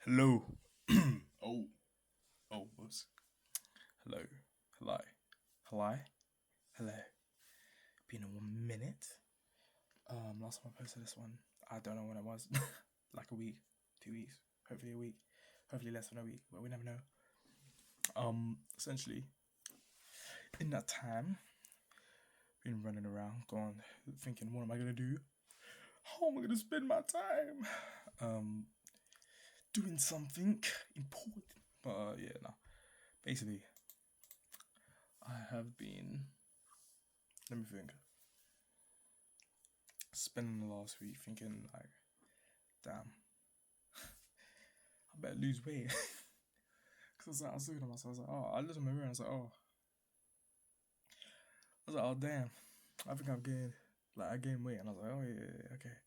Hello. oh, whoops. Hello. Hello. Hello. Hello. Been in 1 minute. Last time I posted this one, I don't know when it was. Like a week, 2 weeks, hopefully a week, hopefully less than a week, but we never know. Essentially, in that time, been running around, going, thinking, what am I gonna do? How am I gonna spend my time? Doing something important. But yeah, no. Basically, I have been. Let me think. Spending the last week thinking like, damn, I better lose weight. Because I was looking at myself, I was like, oh, I looked in my mirror and I was like, oh, damn, I think I've gained, like, I gained weight. And I was like, oh, yeah, okay.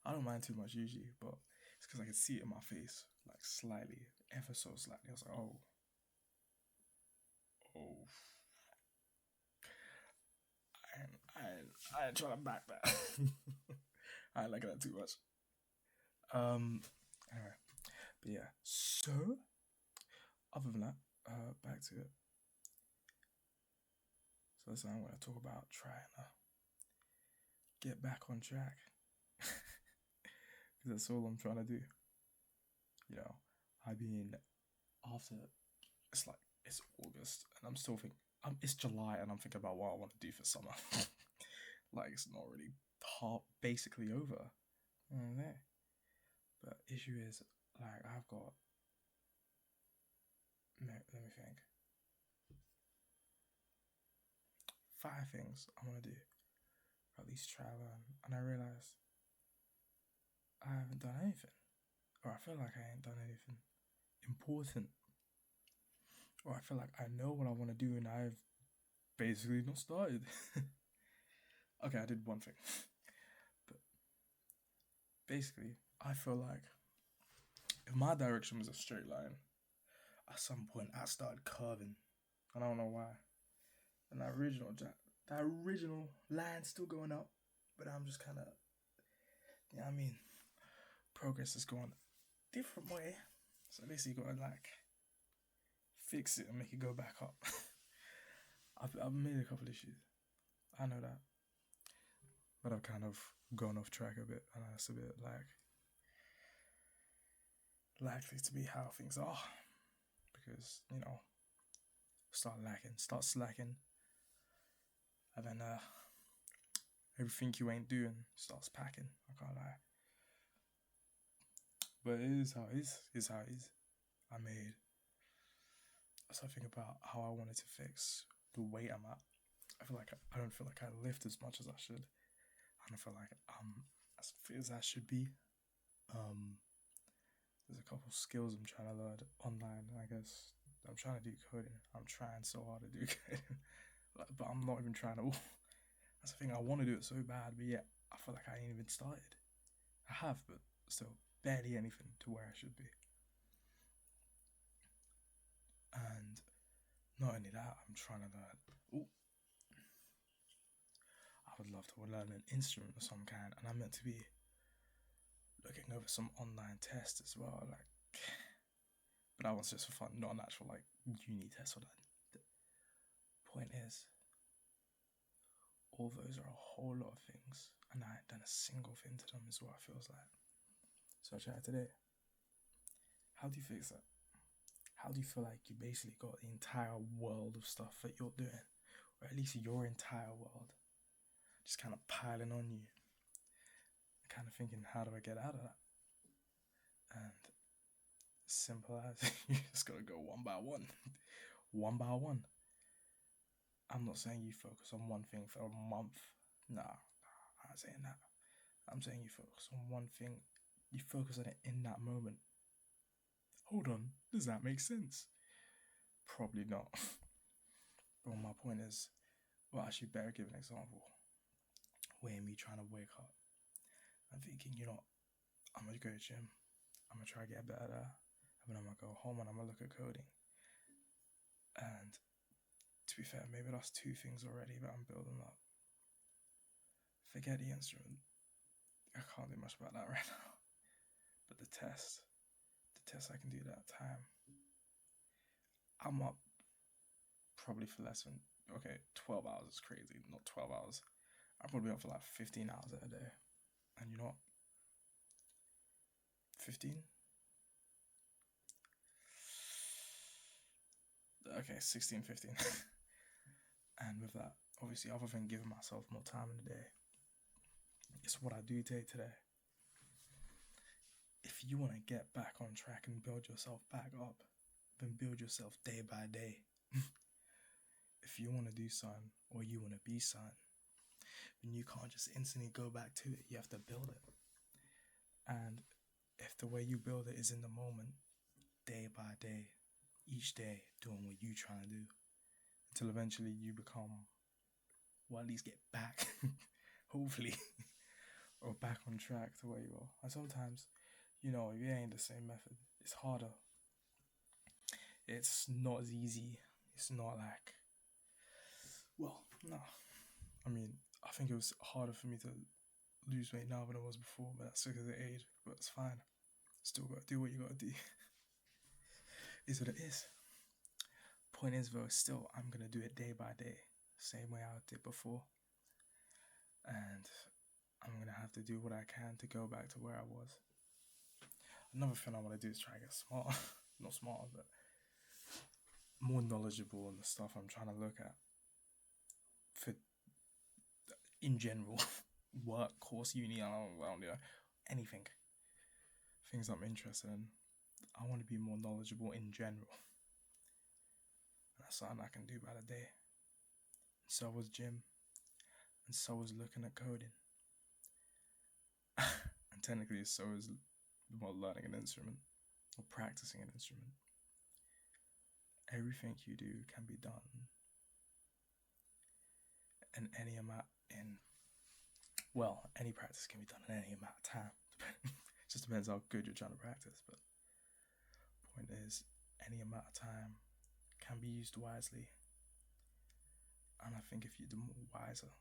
I don't mind too much usually, but it's because I could see it in my face, like, slightly, ever so slightly. I was like, oh, I ain't trying to back that. I ain't liking that too much. Anyway, but yeah, so, other than that, back to it. So that's what I'm going to talk about, trying to get back on track. Because that's all I'm trying to do. You know, I've been after, it's like, it's August and I'm still thinking, it's July and I'm thinking about what I want to do for summer. Like, it's not really basically over. Okay. But issue is, like, I've got, let me think, 5 things I want to do, or at least try learn. And I realize I haven't done anything. Or I feel like I ain't done anything important. Or I feel like I know what I want to do and I've basically not started. Okay, I did one thing. But basically, I feel like if my direction was a straight line, at some point I started curving. And I don't know why. And that original line's still going up, but I'm just kind of, you know what I mean? Progress is going a different way. So basically, you gotta like fix it and make it go back up. I've made a couple issues. I know that. But I've kind of gone off track a bit, and that's a bit like likely to be how things are. Because, start slacking, and then everything you ain't doing starts packing. I can't lie. But it is how it is. It's how it is. I made something about how I wanted to fix the weight I'm at. I don't feel like I lift as much as I should. I don't feel like I'm as fit as I should be. There's a couple skills I'm trying to learn online. I guess I'm trying to do coding. I'm trying so hard to do coding, but I'm not even trying to. That's the thing. I want to do it so bad, but yet I feel like I ain't even started. I have, but still barely anything to where I should be. And not only that, I'm trying to learn. Ooh, I would love to learn an instrument of some kind, and I'm meant to be looking over some online tests as well. Like, but that one's just for fun, not an actual like uni test or that. The point is, all those are a whole lot of things, and I ain't done a single thing to them. Is what it feels like. So I tried today. How do you fix that? How do you feel like you basically got the entire world of stuff that you're doing, or at least your entire world, just kind of piling on you? Kind of thinking, how do I get out of that? And simple as you just gotta go one by one, one by one. I'm not saying you focus on one thing for a month. Nah, I'm not saying that. I'm saying you focus on one thing. You focus on it in that moment. Hold on, does that make sense? Probably not. But my point is, well, actually, better give an example. Where me trying to wake up and thinking, I'm gonna go to the gym. I'm gonna try to get better there. And then I'm gonna go home and I'm gonna look at coding. And to be fair, maybe that's 2 things already that I'm building up. Forget the instrument. I can't do much about that right now. But the test tests I can do that time. I'm up probably for less than, okay, 12 hours is crazy. Not 12 hours. I'm probably up for like 15 hours a day. And you know what? 15? Okay, 16, 15. And with that, obviously, other than giving myself more time in the day, it's what I do day to day. If you want to get back on track and build yourself back up, then build yourself day by day. If you want to do something or you want to be something, then you can't just instantly go back to it. You have to build it. And if the way you build it is in the moment, day by day, each day, doing what you're trying to do, until eventually you become, or at least get back, hopefully, or back on track to where you are. And sometimes, you know, if it ain't the same method, it's harder. It's not as easy. It's not like, well, no. I mean, I think it was harder for me to lose weight now than it was before, but that's because of age. But it's fine. Still got to do what you got to do. Is what it is. Point is, though, still, I'm going to do it day by day. Same way I did before. And I'm going to have to do what I can to go back to where I was. Another thing I want to do is try and get smarter. Not smarter, but more knowledgeable in the stuff I'm trying to look at. For, in general, work, course, uni, I don't know, anything. Things I'm interested in. I want to be more knowledgeable in general. That's something I can do by the day. So was gym. And so was looking at coding. And technically, so is learning an instrument or practicing an instrument. Everything you do can be done in any amount any practice can be done in any amount of time. It just depends how good you're trying to practice, but point is, any amount of time can be used wisely. And I think if you're the more wiser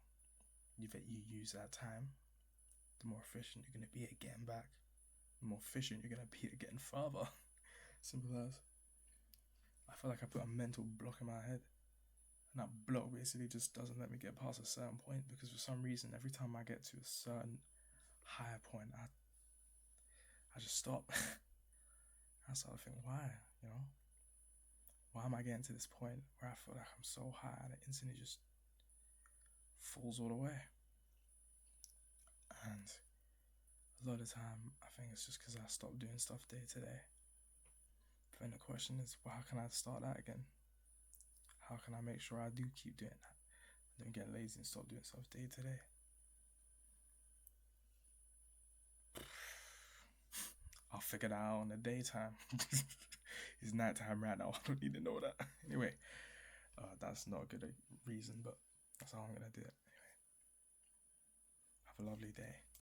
that you use that time, the more efficient you're going to be at getting back. The more efficient you're going to be at getting further. Simple as. I feel like I put a mental block in my head. And that block basically just doesn't let me get past a certain point, because for some reason, every time I get to a certain higher point, I just stop. I start to think, why? You know? Why am I getting to this point where I feel like I'm so high and it instantly just falls all the way? And a lot of the time, I think it's just because I stopped doing stuff day to day. But then the question is, well, how can I start that again? How can I make sure I do keep doing that? Don't get lazy and stop doing stuff day to day. I'll figure that out in the daytime. It's nighttime right now. I don't need to know that. Anyway, that's not a good reason, but that's how I'm going to do it. Anyway, have a lovely day.